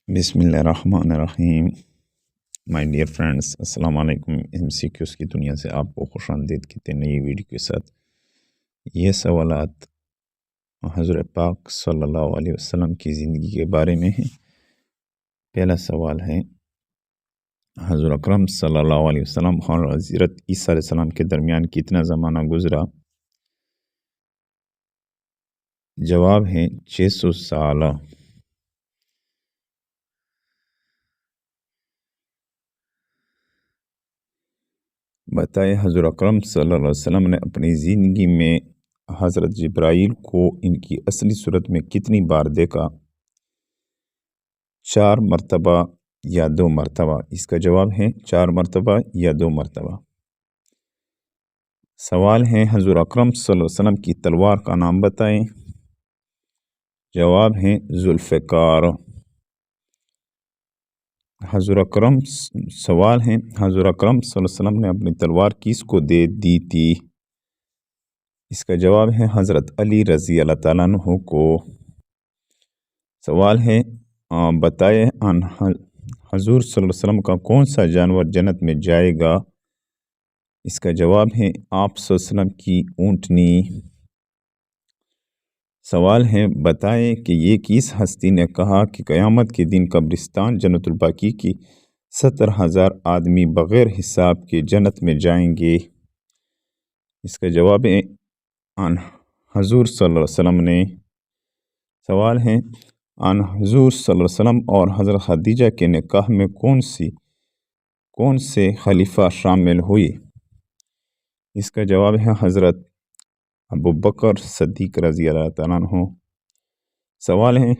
بسم اللہ الرحمن الرحیم۔ مائی ڈیئر فرینڈس، السلام علیکم۔ MCQs کی دنیا سے آپ کو خوش آمدید کہتے ہیں نئی ویڈیو کے ساتھ۔ یہ سوالات حضرت پاک صلی اللہ علیہ وسلم کی زندگی کے بارے میں ہیں۔ پہلا سوال ہے، حضور اکرم صلی اللہ علیہ وسلم اور حضرت عیسیٰ علیہ السلام کے درمیان کتنا زمانہ گزرا؟ جواب ہے 600 سال۔ بتائے حضور اکرم صلی اللہ علیہ وسلم نے اپنی زندگی میں حضرت جبرائیل کو ان کی اصلی صورت میں کتنی بار دیکھا؟ 4 مرتبہ یا 2 مرتبہ؟ اس کا جواب ہے 4 مرتبہ یا 2 مرتبہ۔ سوال ہے، حضور اکرم صلی اللہ علیہ وسلم کی تلوار کا نام بتائیں۔ جواب ہے ذوالفقار۔ سوال ہے، حضور اکرم صلی اللہ علیہ وسلم نے اپنی تلوار کس کو دے دی تھی؟ اس کا جواب ہے حضرت علی رضی اللہ تعالیٰ عنہ کو۔ سوال ہے، بتائے حضور صلی اللہ علیہ وسلم کا کون سا جانور جنت میں جائے گا؟ اس کا جواب ہے آپ صلی اللہ علیہ وسلم کی اونٹنی۔ سوال ہے، بتائیں کہ یہ کس ہستی نے کہا کہ قیامت کے دن قبرستان جنت الباقی کی 70,000 آدمی بغیر حساب کے جنت میں جائیں گے؟ اس کا جواب ہے حضور صلی اللہ علیہ وسلم نے۔ سوال ہے، حضور صلی اللہ علیہ وسلم اور حضرت خدیجہ کے نکاح میں کون سے خلیفہ شامل ہوئے؟ اس کا جواب ہے حضرت ابوبکر صدیق رضی اللہ تعالیٰ عنہ۔ سوال ہے،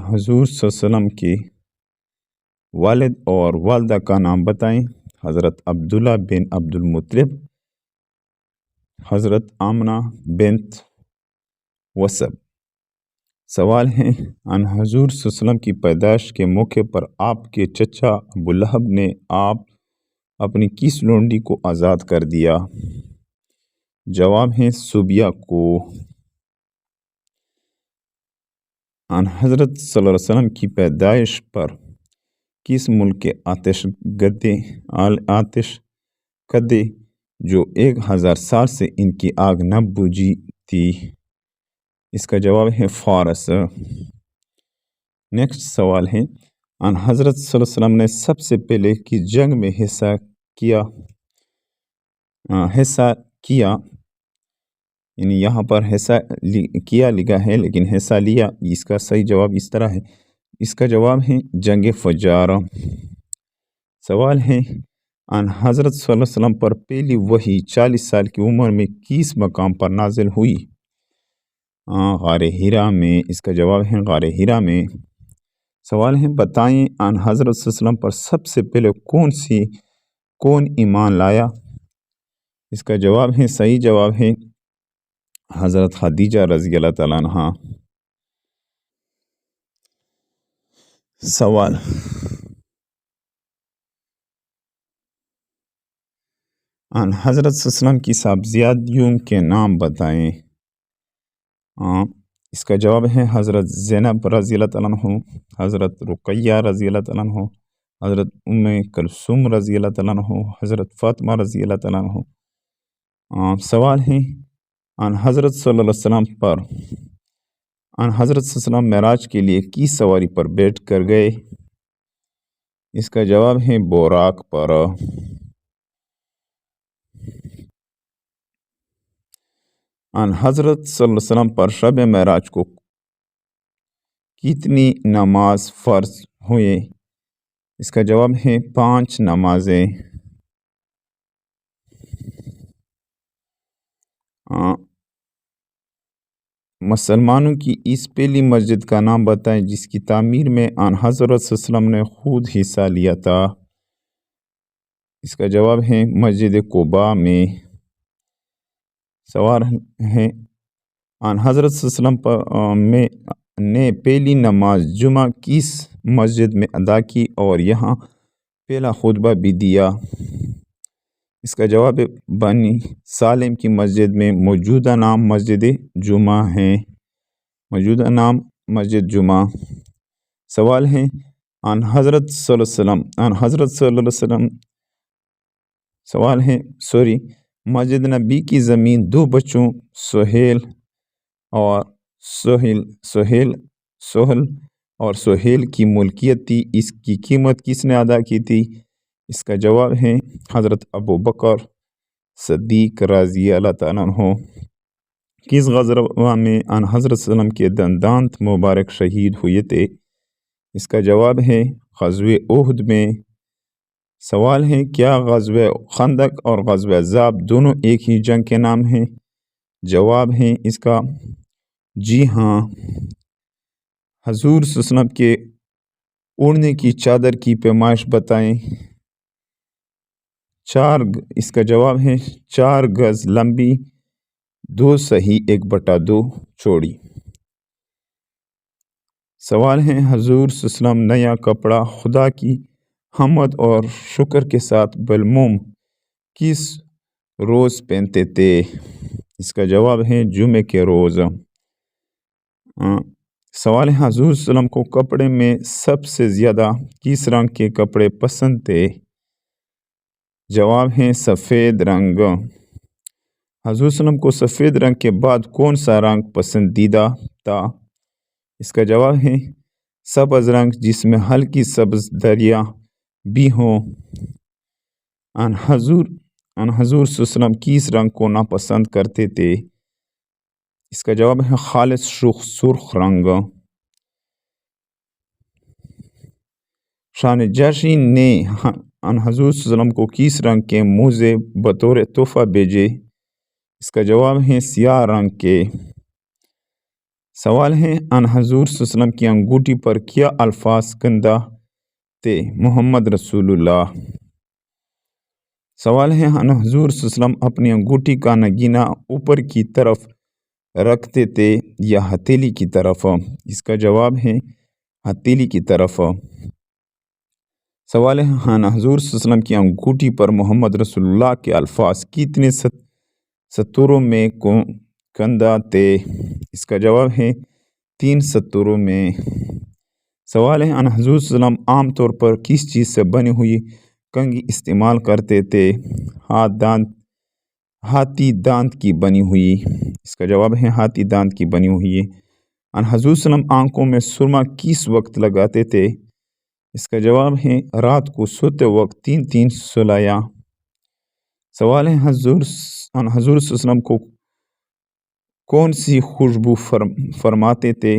حضور صلی اللہ علیہ وسلم کے والد اور والدہ کا نام بتائیں۔ حضرت عبداللہ بن عبد المطلب، حضرت آمنہ بنت وسب۔ سوال ہے، حضور صلی اللہ علیہ وسلم کی پیدائش کے موقع پر آپ کے چچا ابو لہب نے اپنی کس لونڈی کو آزاد کر دیا؟ جواب ہے سبیہ کو۔ حضرت صلی اللہ علیہ وسلم کی پیدائش پر کس ملک کے آتش کدے جو 1000 سال سے ان کی آگ نہ بجھی تھی؟ اس کا جواب ہے فارس۔ نیکسٹ سوال ہے، حضرت صلی اللہ علیہ وسلم نے سب سے پہلے کس جنگ میں حصہ کیا یعنی یہاں پر حصہ کیا لکھا ہے لیکن حصہ لیا، اس کا صحیح جواب اس طرح ہے۔ اس کا جواب ہے جنگ فجار۔ سوال ہے، حضرت صلی اللہ علیہ وسلم پر پہلی وحی 40 سال کی عمر میں کس مقام پر نازل ہوئی؟ غار حرا میں۔ اس کا جواب ہے غار حرا میں۔ سوال ہے، بتائیں حضرت صلی اللہ علیہ وسلم پر سب سے پہلے کون ایمان لایا؟ اس کا جواب ہے صحیح جواب ہے حضرت خدیجہ رضی اللہ تعالیٰ عنہ۔ سوال، حضرت صلی اللہ علیہ وسلم کی صاحبزادیوں کے نام بتائیں۔ اس کا جواب ہے حضرت زینب رضی اللہ تعالیٰ عنہ، حضرت رقیہ رضی اللہ تعالیٰ عنہ، حضرت ام کلثوم رضی اللہ تعالیٰ عنہ، حضرت فاطمہ رضی اللہ تعالیٰ عنہ۔ سوال ہے، حضرت صلی اللہ علیہ وسلم حضرت صلی اللہ علیہ وسلم معراج کے لیے کس سواری پر بیٹھ کر گئے؟ اس کا جواب ہے بوراق پر۔ حضرت صلی اللہ علیہ وسلم پر شب معراج کو کتنی نماز فرض ہوئے؟ اس کا جواب ہے 5 نمازیں۔ مسلمانوں کی اس پہلی مسجد کا نام بتائیں جس کی تعمیر میں حضرت صلی اللہ علیہ وسلم نے خود حصہ لیا تھا۔ اس کا جواب ہے مسجد قباء میں۔ سوال ہے، حضرت صلی اللہ علیہ وسلم نے پہلی نماز جمعہ کس مسجد میں ادا کی اور یہاں پہلا خطبہ بھی دیا؟ اس کا جواب بنی سالم کی مسجد میں۔ موجودہ نام مسجد جمعہ ہے۔ موجودہ نام مسجد جمعہ۔ سوال ہے، عن حضرت صلی اللہ علیہ وسلم عن حضرت صلی اللہ علیہ وسلم سوال ہے مسجد نبی کی زمین دو بچوں سہیل اور سہیل کی ملکیت تھی، اس کی قیمت کس نے ادا کی تھی؟ اس کا جواب ہے حضرت ابو بکر صدیق رضی اللہ تعالیٰ عنہ۔ کس غزوہ میں ان حضرت صلی اللہ علیہ وسلم کے دندانت مبارک شہید ہوئے تھے؟ اس کا جواب ہے غزوہ احد میں۔ سوال ہے کیا غزوہ خندق اور غزوہ احزاب دونوں ایک ہی جنگ کے نام ہیں؟ جواب ہے اس کا جی ہاں۔ حضور صلی اللہ علیہ وسلم کے اوڑھنے کی چادر کی پیمائش بتائیں۔ اس کا جواب ہے 4 گز لمبی، 2 صحیح 1/2 چوڑی۔ سوال ہے حضور صلی اللہ علیہ وسلم نیا کپڑا خدا کی حمد اور شکر کے ساتھ بالموم کس روز پہنتے تھے؟ اس کا جواب ہے جمعے کے روز۔ سوال ہے حضور صلی اللہ علیہ وسلم کو کپڑے میں سب سے زیادہ کس رنگ کے کپڑے پسند تھے؟ جواب ہے سفید رنگ۔ حضور صلی اللہ علیہ وسلم کو سفید رنگ کے بعد کون سا رنگ پسندیدہ تھا؟ اس کا جواب ہے سبز رنگ جس میں ہلکی سبز دریاں بھی ہوں۔ ان حضور صلی اللہ علیہ وسلم کس رنگ کو ناپسند کرتے تھے؟ اس کا جواب ہے خالص سرخ رنگ۔ شاہ نجاشی نے ان حضور صلی اللہ علیہ وسلم کو کس رنگ کے موزے بطور تحفہ بھیجے؟ اس کا جواب ہے سیاہ رنگ کے۔ سوال ہے ان حضور صلی اللہ علیہ وسلم کی انگوٹھی پر کیا الفاظ کندہ تھے؟ محمد رسول اللہ۔ سوال ہے ان حضور صلی اللہ علیہ وسلم اپنی انگوٹھی کا نگینہ اوپر کی طرف رکھتے تھے یا ہتھیلی کی طرف؟ اس کا جواب ہے ہتھیلی کی طرف۔ سوال ہے ان حضور صلی اللہ علیہ وسلم کی انگوٹھی پر محمد رسول اللہ کے الفاظ کتنے سطوروں میں کندہ تھے؟ اس کا جواب ہے 3 سطوروں میں۔ سوال ہے ان حضور صلی اللہ علیہ وسلم عام طور پر کس چیز سے بنی ہوئی کنگھی استعمال کرتے تھے؟ ہاتھی دانت کی بنی ہوئی۔ اس کا جواب ہے ہاتھی دانت کی بنی ہوئی۔ ان حضور صلی اللہ علیہ وسلم آنکھوں میں سرما کس وقت لگاتے تھے؟ اس کا جواب ہے رات کو سوتے وقت 3 سلایا۔ سوال ہے حضور صلی اللہ علیہ وسلم کو کون سی خوشبو فرماتے تھے؟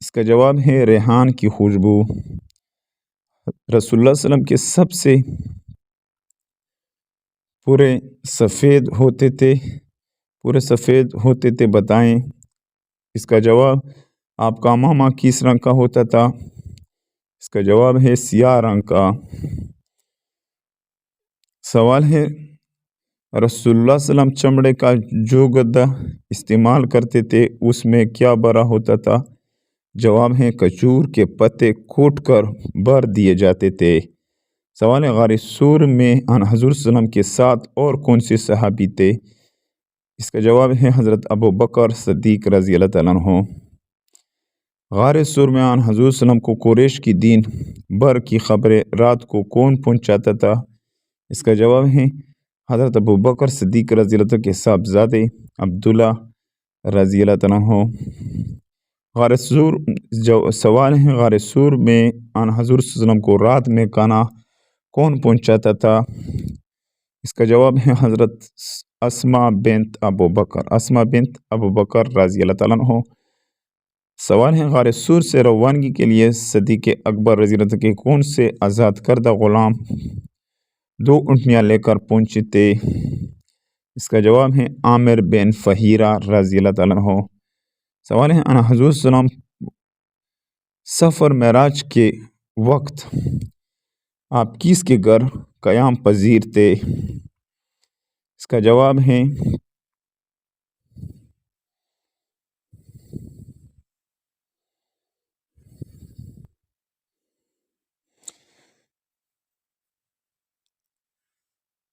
اس کا جواب ہے ریحان کی خوشبو۔ رسول اللہ صلی اللہ علیہ وسلم کے سب سے پورے سفید ہوتے تھے بتائیں۔ اس کا جواب آپ کا امامہ کس رنگ کا ہوتا تھا؟ اس کا جواب ہے سیاہ رنگ کا۔ سوال ہے رسول اللہ صلی اللہ علیہ وسلم چمڑے کا جو گدا استعمال کرتے تھے اس میں کیا بھرا ہوتا تھا؟ جواب ہے کھجور کے پتے کوٹ کر بھر دیے جاتے تھے۔ سوال ہے غار سور میں ان حضور صلی اللہ علیہ وسلم کے ساتھ اور کون سے صحابی تھے؟ اس کا جواب ہے حضرت ابو بکر صدیق رضی اللہ تعالیٰ عنہ۔ غار سور میں ان حضور صلی اللہ علیہ وسلم کو قریش کی دین بھر کی خبریں رات کو کون پہنچاتا تھا؟ اس کا جواب ہے حضرت ابو بکر صدیق رضی اللہ تعالیٰ کے صاحبزادے عبداللہ رضی اللہ تعالیٰ عنہ۔ غار سور سوال ہے غار سور میں ان حضور صلی اللہ علیہ وسلم کو رات میں کھانا کون پہنچاتا تھا؟ اس کا جواب ہے حضرت اسماء بنت ابو بکر رضی اللہ تعالیٰ عنہ۔ سوال ہے غار سور سے روانگی کے لیے صدیق اکبر رضی اللہ عنہ کے کون سے آزاد کردہ غلام 2 اونٹنیاں لے کر پہنچے تھے؟ اس کا جواب ہے عامر بن فہیرہ رضی اللہ تعالیٰ عنہ۔ سوال ہے ان حضور صلی اللہ علیہ وسلم سفر معراج کے وقت آپ کس کے گھر قیام پذیر تھے؟ اس کا جواب ہے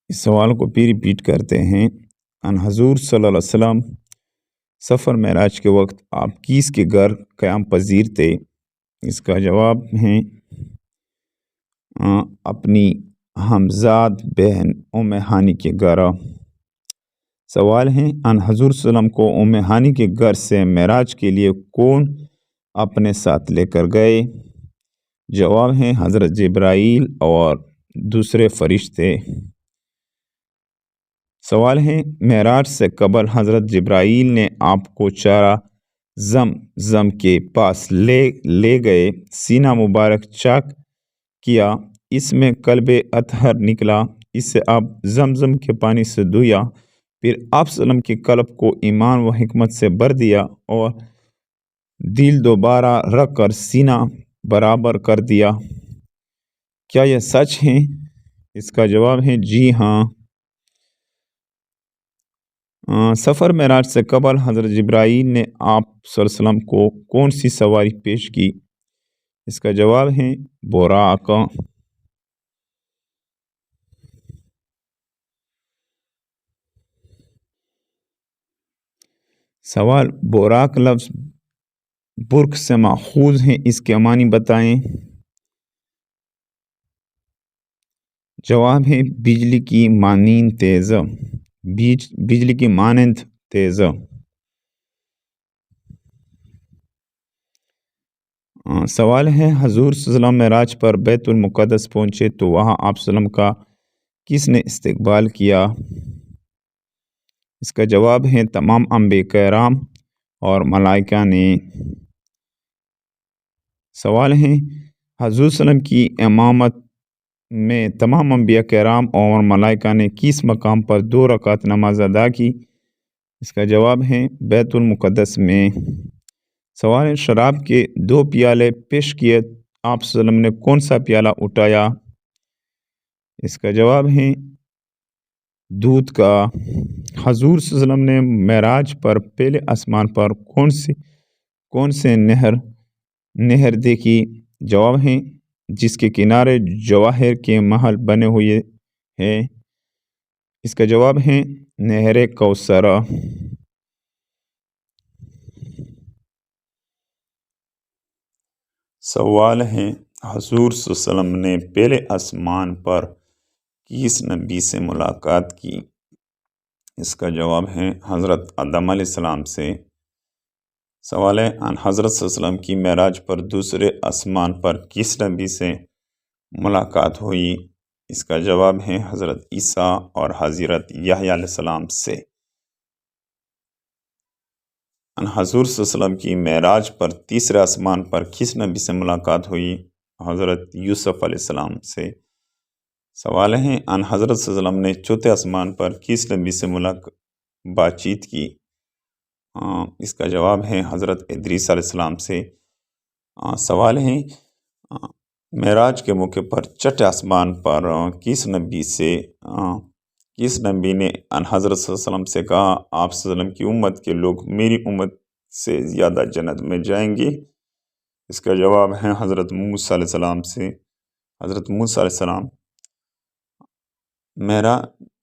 اس سوال کو بھی ریپیٹ کرتے ہیں۔ ان حضور صلی اللہ علیہ وسلم سفر معراج کے وقت آپ کس کے گھر قیام پذیر تھے؟ اس کا جواب ہے اپنی ہمزاد بہن ام ہانی کے گھر۔ سوال ہے ان حضور صلی اللہ علیہ وسلم کو ام ہانی کے گھر سے معراج کے لیے کون اپنے ساتھ لے کر گئے؟ جواب ہے حضرت جبرائیل اور دوسرے فرشتے۔ سوال ہے معراج سے قبل حضرت جبرائیل نے آپ کو چارہ زم کے پاس لے گئے، سینہ مبارک چاک کیا، اس میں کلب اطہر نکلا، اسے آپ زمزم کے پانی سے دھویا، پھر آپ صلی اللہ علیہ وسلم کے قلب کو ایمان و حکمت سے بھر دیا اور دل دوبارہ رکھ کر سینہ برابر کر دیا۔ کیا یہ سچ ہے؟ اس کا جواب ہے جی ہاں۔ سفر معراج سے قبل حضرت جبرائیل نے آپ صلی اللہ علیہ وسلم کو کون سی سواری پیش کی؟ اس کا جواب ہے براق۔ سوال براق لفظ برق سے ماخوذ ہے، اس کے معنی بتائیں۔ جواب ہے بجلی کی مانند تیز، بجلی کی مانند تیز۔ سوال ہے حضور صلی اللہ علیہ وسلم معراج پر بیت المقدس پہنچے تو وہاں آپ صلی اللہ علیہ وسلم کا کس نے استقبال کیا؟ اس کا جواب ہے تمام انبیاء کرام اور ملائکہ نے۔ سوال ہے حضور صلی اللہ علیہ وسلم کی امامت میں تمام انبیاء کرام اور ملائکہ نے کس مقام پر 2 رکعت نماز ادا کی؟ اس کا جواب ہے بیت المقدس میں۔ سوال ہے شراب کے 2 پیالے پیش کیے، آپ صلی اللہ علیہ وسلم نے کون سا پیالہ اٹھایا؟ اس کا جواب ہے دودھ کا۔ حضور صلی اللہ علیہ وسلم نے معراج پر پہلے آسمان پر کون سے نہر دیکھی؟ جواب ہے جس کے کنارے جواہر کے محل بنے ہوئے ہیں۔ اس کا جواب ہے نہر کوثر۔ سوال ہے حضور صلی اللہ علیہ وسلم نے پہلے آسمان پر کس نبی سے ملاقات کی؟ اس کا جواب ہے حضرت آدم علیہ السلام سے۔ سوال ہے ان حضرت صلی اللہ علیہ وسلم کی معراج پر دوسرے آسمان پر کس نبی سے ملاقات ہوئی؟ اس کا جواب ہے حضرت عیسیٰ اور حضرت یحییٰ علیہ السلام سے۔ ان حضور صلی اللہ علیہ وسلم کی معراج پر تیسرے آسمان پر کس نبی سے ملاقات ہوئی؟ حضرت یوسف علیہ السلام سے۔ سوال ہے ان حضرت صلی اللہ علیہ وسلم نے چوتھے آسمان پر کس نبی سے بات چیت کی؟ اس کا جواب ہے حضرت ادریس علیہ السلام سے۔ سوال ہے معراج کے موقع پر چھٹے آسمان پر کس نبی نے ان حضرت صلی اللہ علیہ وسلم سے کہا آپ صلی اللہ علیہ وسلم کی امت کے لوگ میری امت سے زیادہ جنت میں جائیں گے؟ اس کا جواب ہے حضرت موسیٰ علیہ السلام سے۔ حضرت موسیٰ علیہ السلام۔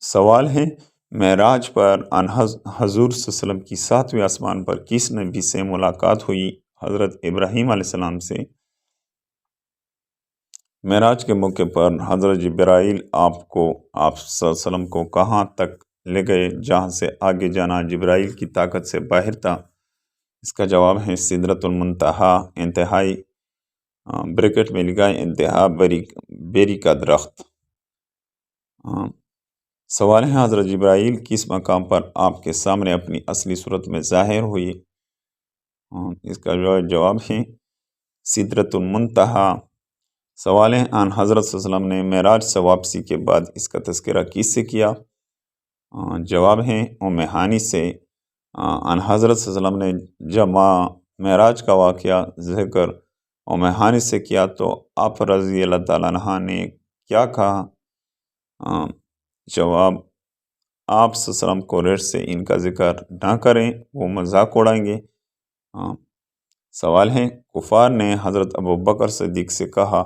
سوال ہے معراج پر ان حضور صلی اللہ علیہ وسلم کی 7ویں آسمان پر کس نبی سے ملاقات ہوئی؟ حضرت ابراہیم علیہ السلام سے۔ معراج کے موقع پر حضرت جبرائیل آپ صلی اللہ علیہ وسلم کو کہاں تک لے گئے جہاں سے آگے جانا جبرائیل کی طاقت سے باہر تھا؟ اس کا جواب ہے سدرۃ المنتہا، انتہائی بریکٹ میں لکھا ہے انتہا بیری کا درخت۔ سوال ہے حضرت جبرائیل کس مقام پر آپ کے سامنے اپنی اصلی صورت میں ظاہر ہوئی؟ اس کا جواب ہے سدرۃ المنتہا۔ سوال ہے ان حضرت صلی اللہ علیہ وسلم نے معراج سے واپسی کے بعد اس کا تذکرہ کس سے کیا؟ جواب ہے ام ہانی سے۔ ان حضرت صلی اللہ علیہ وسلم نے جب معراج کا واقعہ ذکر ام ہانی سے کیا تو آپ رضی اللہ تعالیٰ عنہ نے کیا کہا؟ جواب آپ صلی اللہ علیہ وسلم قریش سے ان کا ذکر نہ کریں، وہ مذاق اڑائیں گے۔ سوال ہے کفار نے حضرت ابوبکر صدیق سے کہا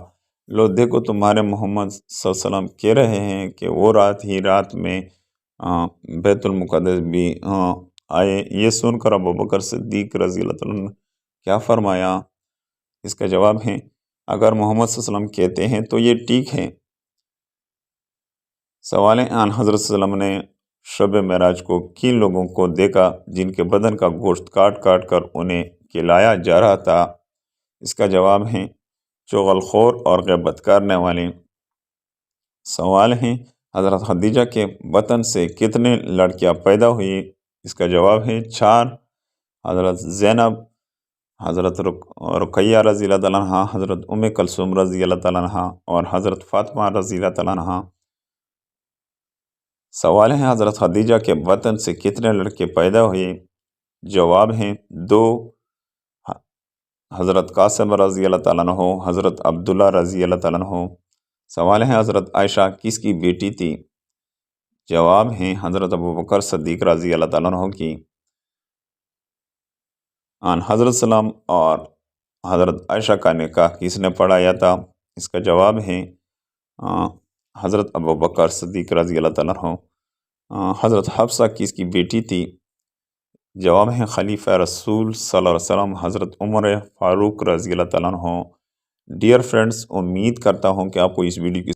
لو دیکھو تمہارے محمد صلی اللہ علیہ وسلم کہہ رہے ہیں کہ وہ رات میں بیت المقدس بھی آئے۔ یہ سن کر ابوبکر صدیق رضی اللہ عنہ کیا فرمایا؟ اس کا جواب ہے اگر محمد صلی اللہ علیہ وسلم کہتے ہیں تو یہ ٹھیک ہے۔ سوال ہے آن حضرت صلی اللہ علیہ وسلم نے شب معراج کو کن لوگوں کو دیکھا جن کے بدن کا گوشت کاٹ کاٹ کر انہیں کھلایا جا رہا تھا؟ اس کا جواب ہے چغل خور اور غیبت کرنے والے۔ سوال ہے حضرت خدیجہ کے بطن سے کتنے لڑکیاں پیدا ہوئی؟ اس کا جواب ہے 4۔ حضرت زینب، حضرت رقیہ رضی اللہ تعالیٰ عنہ، حضرت ام کلثوم رضی اللہ تعالیٰ عنہ اور حضرت فاطمہ رضی اللہ تعالیٰ عنہ۔ سوال ہے حضرت خدیجہ کے بطن سے کتنے لڑکے پیدا ہوئے؟ جواب ہے 2۔ حضرت قاسم رضی اللہ تعالیٰ عنہ، حضرت عبداللہ رضی اللہ تعالیٰ عنہ۔ سوال ہے حضرت عائشہ کس کی بیٹی تھی؟ جواب ہے حضرت ابوبکر صدیق رضی اللہ تعالیٰ عنہ کی۔ آن حضرت سلام اور حضرت عائشہ کا نکاح کس نے پڑھایا تھا؟ اس کا جواب ہے حضرت ابوبکر صدیق رضی اللہ تعالیٰ عنہ۔ حضرت حفصہ کس کی بیٹی تھی؟ جواب ہے خلیفہ رسول صلی اللہ علیہ وسلم حضرت عمر فاروق رضی اللہ تعالیٰ عنہ۔ ڈیئر فرینڈز، امید کرتا ہوں کہ آپ کو اس ویڈیو کی